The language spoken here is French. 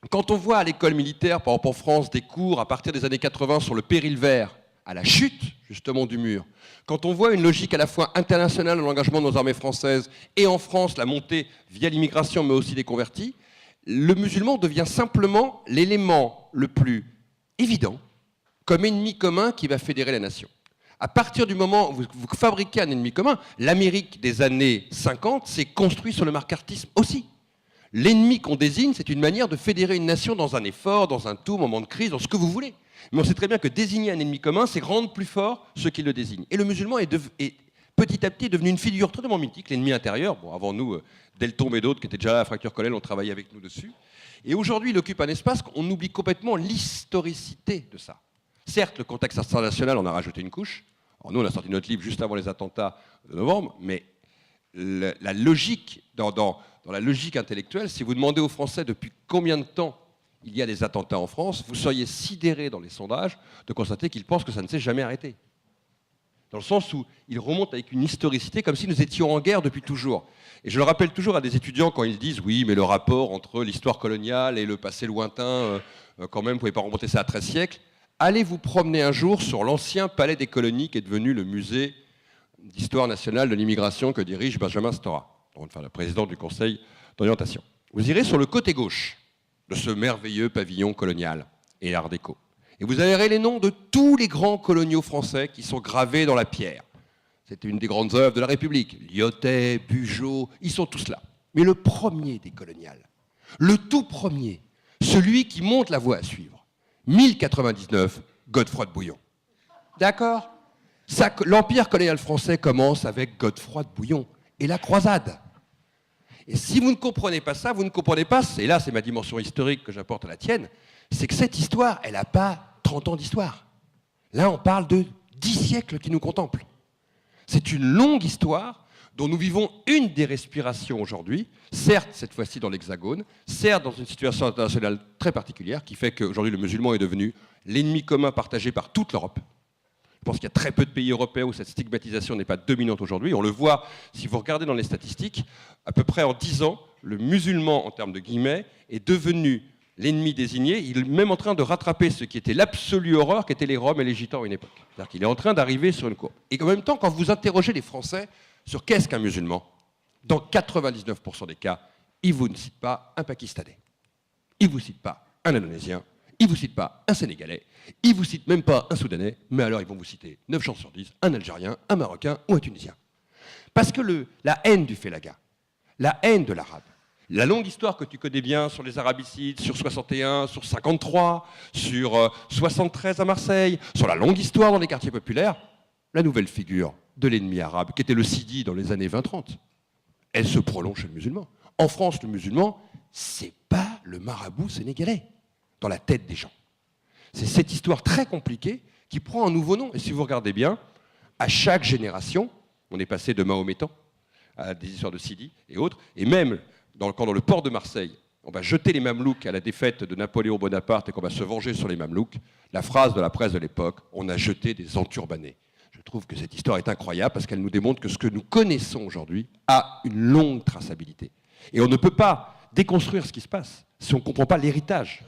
Quand on voit à l'école militaire, par exemple en France, des cours à partir des années 80 sur le péril vert, à la chute justement du mur, quand on voit une logique à la fois internationale dans l'engagement de nos armées françaises et en France la montée via l'immigration mais aussi des convertis, le musulman devient simplement l'élément le plus évident comme ennemi commun qui va fédérer la nation. À partir du moment où vous fabriquez un ennemi commun, l'Amérique des années 50 s'est construite sur le macartisme aussi. L'ennemi qu'on désigne, c'est une manière de fédérer une nation dans un effort, dans un tout, moment de crise, dans ce que vous voulez. Mais on sait très bien que désigner un ennemi commun, c'est rendre plus fort ceux qui le désignent. Et le musulman est petit à petit devenu une figure totalement mythique, l'ennemi intérieur. Bon, avant nous, Deltombe et d'autres qui étaient déjà là à la fracture Colel ont travaillé avec nous dessus. Et aujourd'hui, il occupe un espace qu'on oublie complètement l'historicité de ça. Certes, le contexte international en a rajouté une couche. Alors nous, on a sorti notre livre juste avant les attentats de novembre, mais la logique, dans la logique intellectuelle, si vous demandez aux Français depuis combien de temps il y a des attentats en France, vous seriez sidérés dans les sondages de constater qu'ils pensent que ça ne s'est jamais arrêté. Dans le sens où ils remontent avec une historicité comme si nous étions en guerre depuis toujours. Et je le rappelle toujours à des étudiants quand ils disent « oui, mais le rapport entre l'histoire coloniale et le passé lointain, quand même, vous ne pouvez pas remonter ça à 13 siècles », allez vous promener un jour sur l'ancien palais des colonies qui est devenu le musée d'histoire nationale de l'immigration que dirige Benjamin Stora, enfin le président du Conseil d'orientation. Vous irez sur le côté gauche de ce merveilleux pavillon colonial et art déco. Et vous verrez les noms de tous les grands coloniaux français qui sont gravés dans la pierre. C'était une des grandes œuvres de la République. Lyotet, Bugeaud, ils sont tous là. Mais le premier des coloniales, le tout premier, celui qui montre la voie à suivre, 1099, Godefroy de Bouillon. D'accord ? L'empire colonial français commence avec Godefroy de Bouillon et la croisade. Et si vous ne comprenez pas ça, vous ne comprenez pas, et là c'est ma dimension historique que j'apporte à la tienne, c'est que cette histoire, elle n'a pas 30 ans d'histoire. Là, on parle de 10 siècles qui nous contemplent. C'est une longue histoire dont nous vivons une des respirations aujourd'hui, certes cette fois-ci dans l'Hexagone, certes dans une situation internationale très particulière qui fait qu'aujourd'hui le musulman est devenu l'ennemi commun partagé par toute l'Europe. Je pense qu'il y a très peu de pays européens où cette stigmatisation n'est pas dominante aujourd'hui. On le voit, si vous regardez dans les statistiques, à peu près en 10 ans, le musulman, en termes de guillemets, est devenu l'ennemi désigné. Il est même en train de rattraper ce qui était l'absolue horreur, qui étaient les Roms et les Gitans à une époque. C'est-à-dire qu'il est en train d'arriver sur une courbe. Et en même temps, quand vous interrogez les Français sur qu'est-ce qu'un musulman, dans 99% des cas, ils ne vous citent pas un Pakistanais. Ils ne vous citent pas un Indonésien. Ils ne vous citent pas un Sénégalais, ils ne vous citent même pas un Soudanais, mais alors ils vont vous citer 9 chances sur 10, un Algérien, un Marocain ou un Tunisien. Parce que la haine du Félaga, la haine de l'arabe, la longue histoire que tu connais bien sur les arabicides, sur 61, sur 53, sur 73 à Marseille, sur la longue histoire dans les quartiers populaires, la nouvelle figure de l'ennemi arabe, qui était le Sidi dans les années 20-30, elle se prolonge chez le musulman. En France, le musulman, c'est pas le marabout sénégalais dans la tête des gens. C'est cette histoire très compliquée qui prend un nouveau nom. Et si vous regardez bien, à chaque génération, on est passé de Mahométan à des histoires de Sidi et autres, et même quand dans le port de Marseille, on va jeter les Mamelouks à la défaite de Napoléon Bonaparte et qu'on va se venger sur les Mamelouks, la phrase de la presse de l'époque, on a jeté des enturbanés. Je trouve que cette histoire est incroyable parce qu'elle nous démontre que ce que nous connaissons aujourd'hui a une longue traçabilité. Et on ne peut pas déconstruire ce qui se passe si on ne comprend pas l'héritage